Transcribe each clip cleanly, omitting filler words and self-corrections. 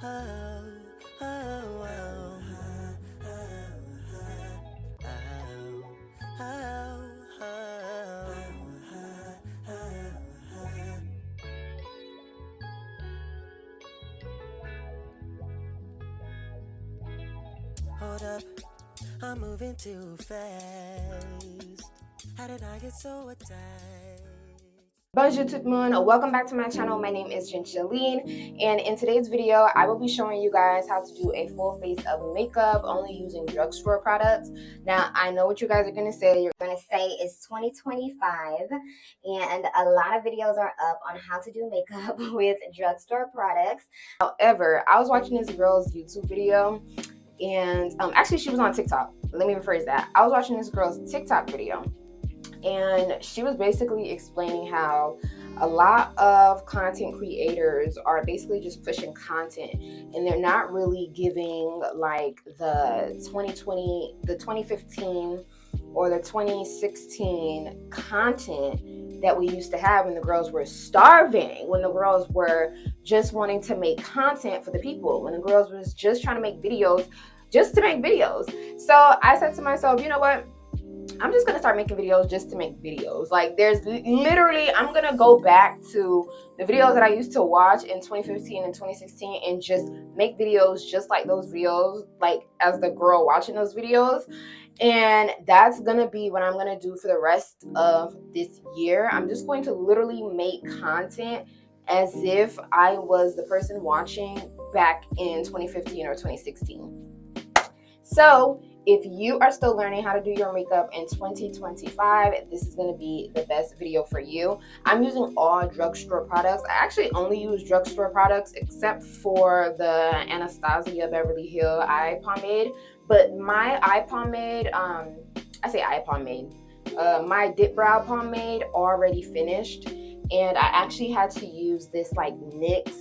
Hold up, I'm moving too fast. How did I get so attached? Bonjour tout le monde, welcome back to my channel. My name is Shaleen, and in today's video I will be showing you guys how to do a full face of makeup only using drugstore products. Now I know what you guys are going to say. You're going to say it's 2025 and a lot of videos are up on how to do makeup with drugstore products. However, I was watching this girl's YouTube video, and actually she was on TikTok. Let me rephrase that. I was watching this girl's TikTok video, and she was basically explaining how a lot of content creators are basically just pushing content, and they're not really giving like the 2020, the 2015, or the 2016 content that we used to have when the girls were starving, when the girls were just wanting to make content for the people, when the girls was just trying to make videos just to make videos. So I said to myself, you know what? I'm just gonna start making videos just to make videos. Like, there's literally, I'm gonna go back to the videos that I used to watch in 2015 and 2016 and just make videos just like those videos, like as the girl watching those videos. And that's gonna be what I'm gonna do for the rest of this year. I'm just going to literally make content as if I was the person watching back in 2015 or 2016. So if you are still learning how to do your makeup in 2025, this is going to be the best video for you. I'm using all drugstore products. I actually only use drugstore products except for the Anastasia Beverly Hills eye pomade. But my eye pomade, my dip brow pomade already finished. And I actually had to use this like NYX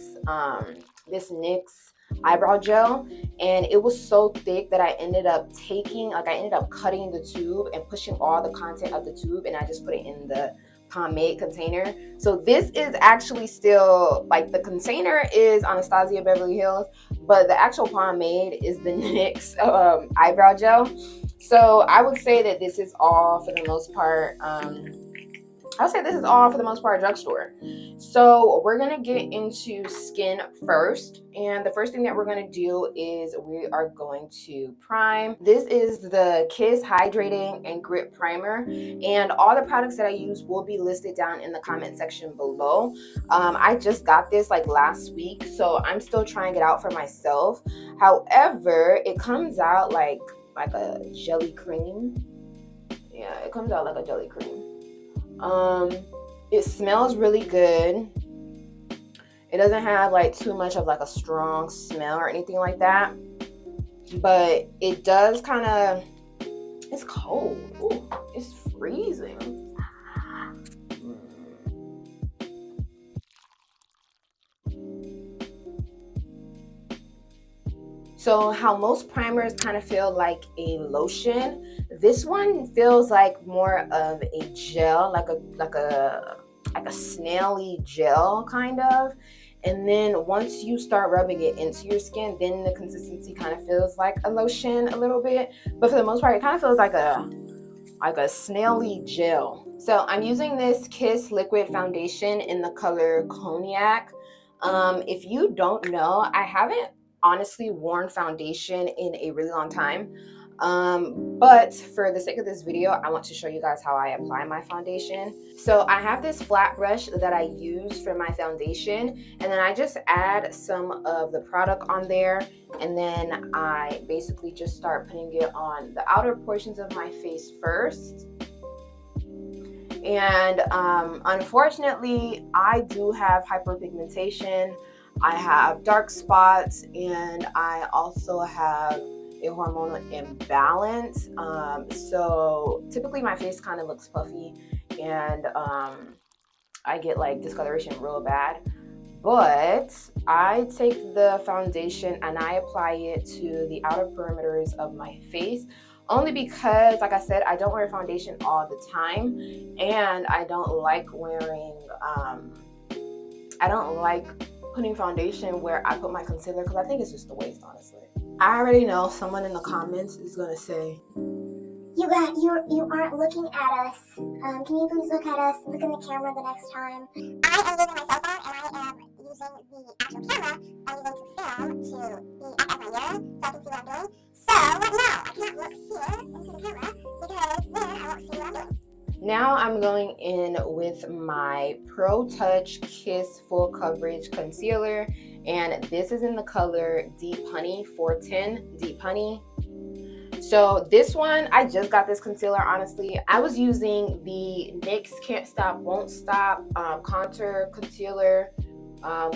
eyebrow gel, and it was so thick that I ended up cutting the tube and pushing all the content of the tube, and I just put it in the pomade container. So this is actually still, like, the container is Anastasia Beverly Hills, but the actual pomade is the NYX eyebrow gel. So I would say that this is all for the most part drugstore. So we're gonna get into skin first, and the first thing that we're gonna do is we are going to prime. This is the Kiss Hydrating and Grip Primer, and all the products that I use will be listed down in the comment section below. I just got this like last week, so I'm still trying it out for myself. However, it comes out like a jelly cream. Yeah, it comes out like a jelly cream. It smells really good. It doesn't have like too much of like a strong smell or anything like that, but it does kind of, it's cold. Ooh, it's freezing. So how most primers kind of feel like a lotion, this one feels like more of a gel, like a snaily gel kind of. And then once you start rubbing it into your skin, then the consistency kind of feels like a lotion a little bit. But for the most part, it kind of feels like a snaily gel. So I'm using this Kiss liquid foundation in the color Cognac. If you don't know, I haven't honestly worn foundation in a really long time, but for the sake of this video, I want to show you guys how I apply my foundation. So I have this flat brush that I use for my foundation, and then I just add some of the product on there, and then I basically just start putting it on the outer portions of my face first. And unfortunately, I do have hyperpigmentation. I have dark spots, and I also have a hormonal imbalance. So typically my face kind of looks puffy, and I get like discoloration real bad. But I take the foundation and I apply it to the outer perimeters of my face, only because, like I said, I don't wear foundation all the time, and I don't like wearing putting foundation where I put my concealer because I think it's just the waist, honestly. I already know someone in the comments is gonna say, you aren't looking at us. Can you please look at us? Look in the camera the next time. I am using my cell phone and I am using the actual camera I'm using to film to be at my mirror so I can see what I'm doing. So no, I cannot look here into the camera because then I won't see what I'm doing. now I'm going in with my ProTouch Kiss Full Coverage Concealer, and this is in the color Deep Honey 410 Deep Honey. So this one, I just got this concealer, honestly. I was using the NYX Can't Stop Won't Stop contour concealer,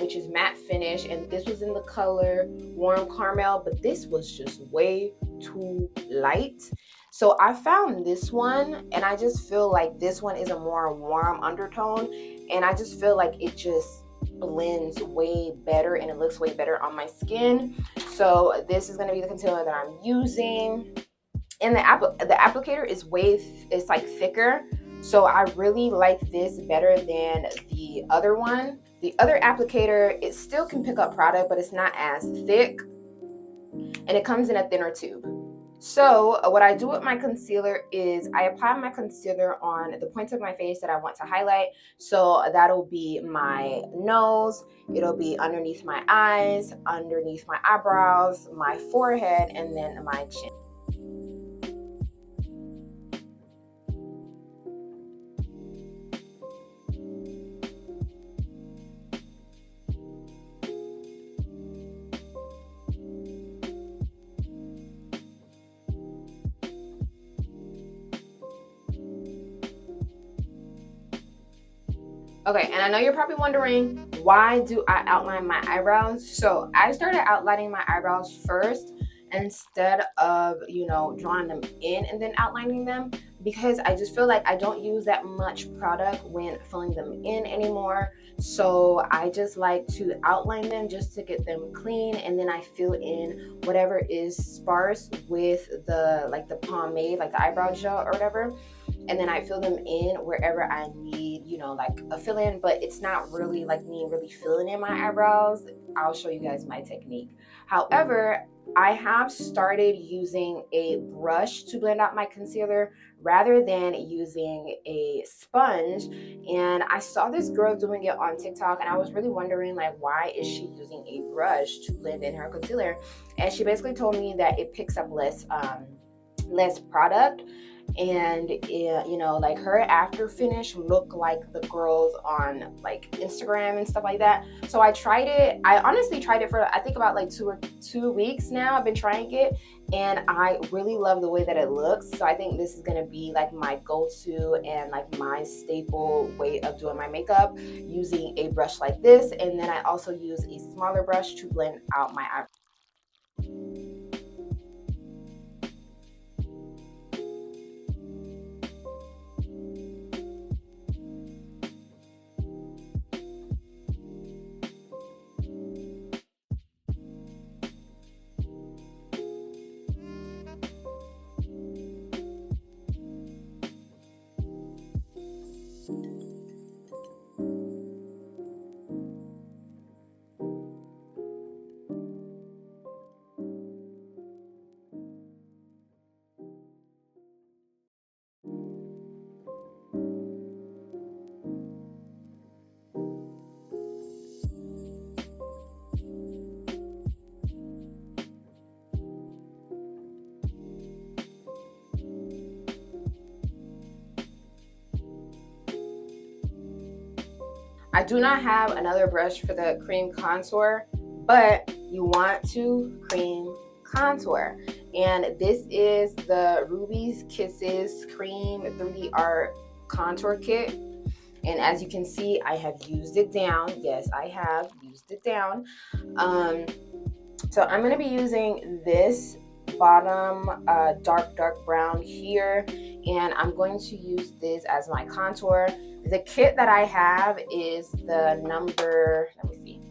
which is matte finish, and this was in the color Warm Caramel, but this was just way too light. So I found this one, and I just feel like this one is a more warm undertone, and I just feel like it just blends way better and it looks way better on my skin. So this is going to be the concealer that I'm using, and the applicator is it's like thicker, so I really like this better than the other one. The other applicator, it still can pick up product, but it's not as thick, and it comes in a thinner tube. So what I do with my concealer is I apply my concealer on the points of my face that I want to highlight. So that'll be my nose, it'll be underneath my eyes, underneath my eyebrows, my forehead, and then my chin. Okay, and I know you're probably wondering, why do I outline my eyebrows? So I started outlining my eyebrows first instead of, drawing them in and then outlining them, because I just feel like I don't use that much product when filling them in anymore. So I just like to outline them just to get them clean, and then I fill in whatever is sparse with the pomade, like the eyebrow gel or whatever. And then I fill them in wherever I need, like a fill in, but it's not really like me really filling in my eyebrows. I'll show you guys my technique. However, I have started using a brush to blend out my concealer rather than using a sponge. And I saw this girl doing it on TikTok, and I was really wondering, like, why is she using a brush to blend in her concealer? And she basically told me that it picks up less product, and like her after finish look like the girls on like Instagram and stuff like that. So I tried it. I honestly tried it for I think about like 2 weeks now. I've been trying it, and I really love the way that it looks. So I think this is gonna be like my go-to and like my staple way of doing my makeup, using a brush like this. And then I also use a smaller brush to blend out my eyebrows. I do not have another brush for the cream contour, but you want to cream contour. And this is the Ruby's Kisses Cream 3D Art Contour Kit. And as you can see, I have used it down. Yes, I have used it down. So I'm going to be using this bottom dark brown here, and I'm going to use this as my contour. The kit that I have is the number, let me see,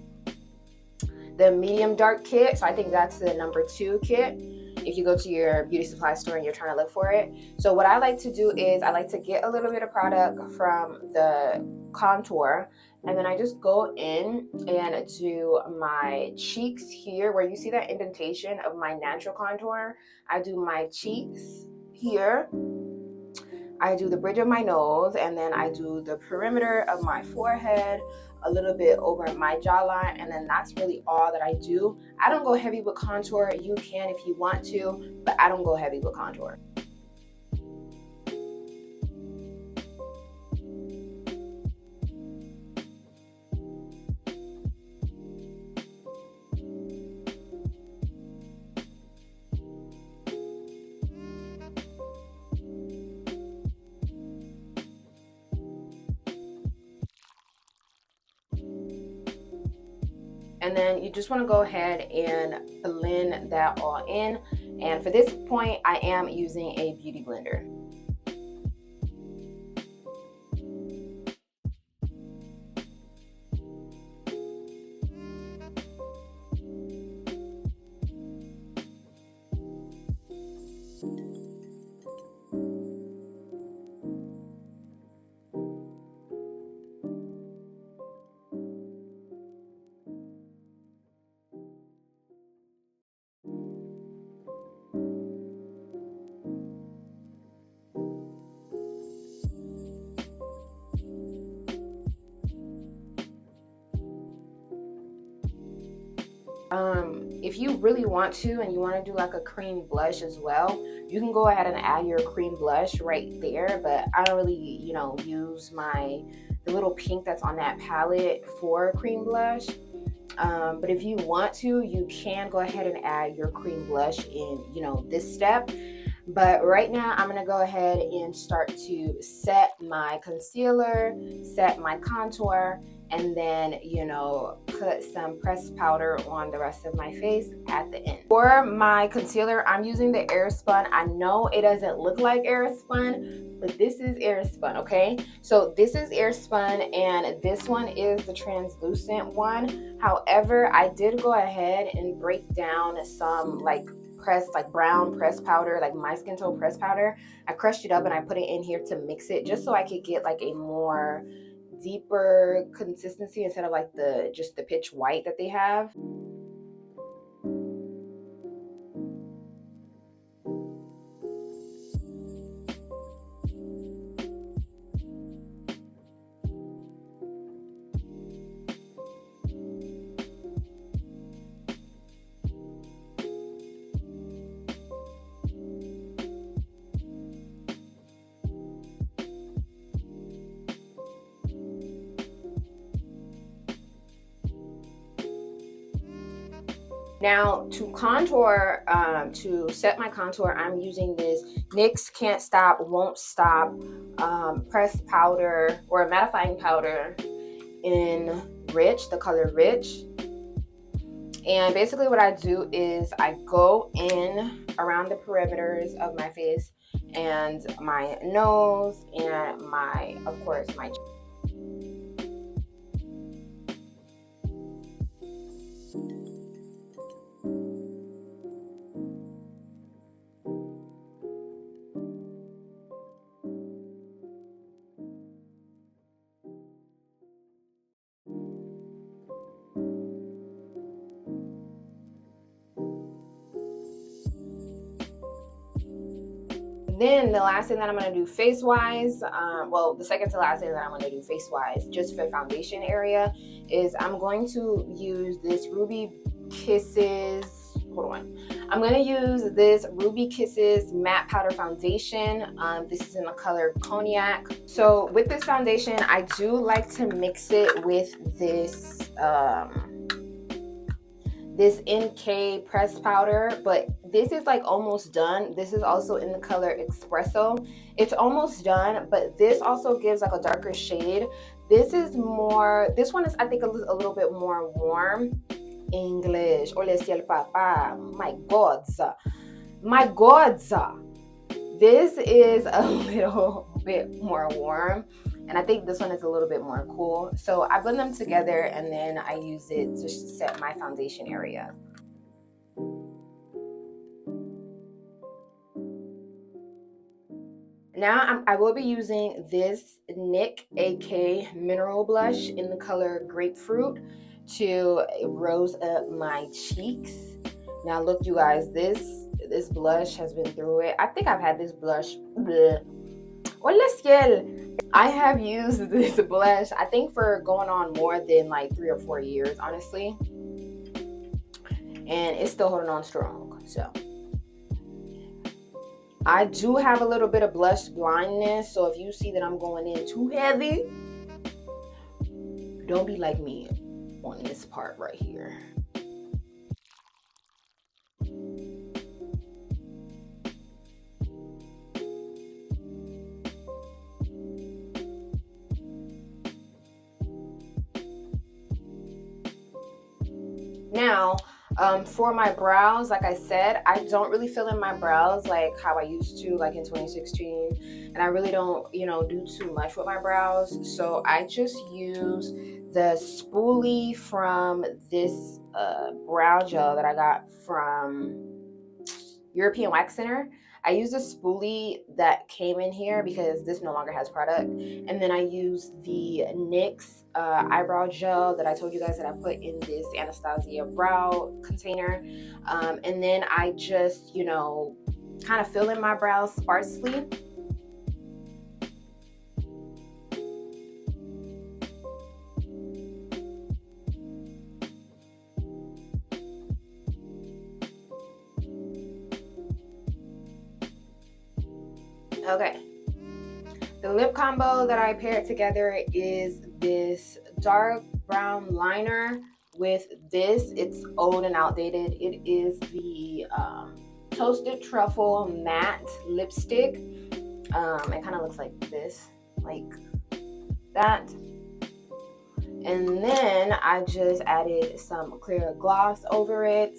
the medium dark kit. So I think that's the number 2 kit if you go to your beauty supply store and you're trying to look for it. So what I like to do is I like to get a little bit of product from the contour, And then I just go in and do my cheeks here where you see that indentation of my natural contour. I do my cheeks here. I do the bridge of my nose, and then I do the perimeter of my forehead, a little bit over my jawline, and then that's really all that I do. I don't go heavy with contour. You can if you want to, but I don't go heavy with contour. And then you just want to go ahead and blend that all in. And for this point, I am using a beauty blender. If you really want to and you want to do like a cream blush as well, you can go ahead and add your cream blush right there, but I don't really, you know, use the little pink that's on that palette for cream blush. But if you want to, you can go ahead and add your cream blush in, you know, this step. But right now I'm going to go ahead and start to set my concealer, set my contour, and then, you know, put some pressed powder on the rest of my face at the end. For my concealer, I'm using the Airspun. I know it doesn't look like Airspun, but this is Airspun, okay? So this is Airspun, and this one is the translucent one. However, I did go ahead and break down some like brown pressed powder, like my skin tone pressed powder. I crushed it up and I put it in here to mix it just so I could get like a more deeper consistency instead of like just the pitch white that they have. Now to contour, to set my contour, I'm using this NYX Can't Stop Won't Stop pressed powder or mattifying powder in Rich, the color Rich. And basically what I do is I go in around the perimeters of my face and my nose and of course, my chin. Then the last thing that I'm going to do face-wise, well, the second to last thing that I'm going to do face-wise, just for foundation area, is I'm going to use this Ruby Kisses, hold on. I'm going to use this Ruby Kisses matte powder foundation. This is in the color Cognac. So with this foundation, I do like to mix it with this this NK pressed powder, but this is like almost done. This is also in the color Espresso. It's almost done, but this also gives like a darker shade. This is more, this one is I think a little bit more warm. English, ole ciel papa, my gods, my gods. This is a little bit more warm, and I think this one is a little bit more cool. So I blend them together and then I use it to set my foundation area. Now I will be using this NYX AK Mineral Blush in the color Grapefruit to rose up my cheeks. Now look, you guys, this blush has been through it. I think I've had this blush. I have used this blush, I think, for going on more than like 3 or 4 years, honestly. And it's still holding on strong. So I do have a little bit of blush blindness, so if you see that I'm going in too heavy, don't be like me on this part right here. Now, for my brows, like I said, I don't really fill in my brows like how I used to, like in 2016, and I really don't, you know, do too much with my brows. So I just use the spoolie from this brow gel that I got from European Wax Center. I use a spoolie that came in here because this no longer has product. And then I use the NYX eyebrow gel that I told you guys that I put in this Anastasia brow container. And then I just, you know, kind of fill in my brows sparsely. Okay, the lip combo that I paired together is this dark brown liner with this. It's old and outdated. It is the Toasted Truffle Matte Lipstick. It kind of looks like this, like that. And then I just added some clear gloss over it.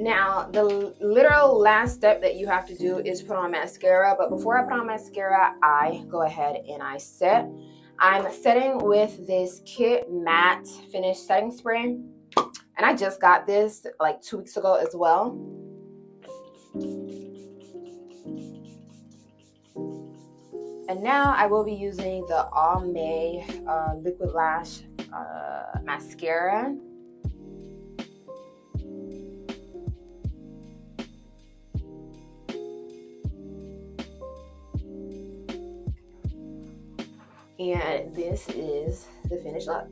Now, the literal last step that you have to do is put on mascara. But before I put on mascara, I go ahead and I set. I'm setting with this Kit Matte Finish Setting Spray. And I just got this like 2 weeks ago as well. And now I will be using the Almay Liquid Lash Mascara. And this is the finished look.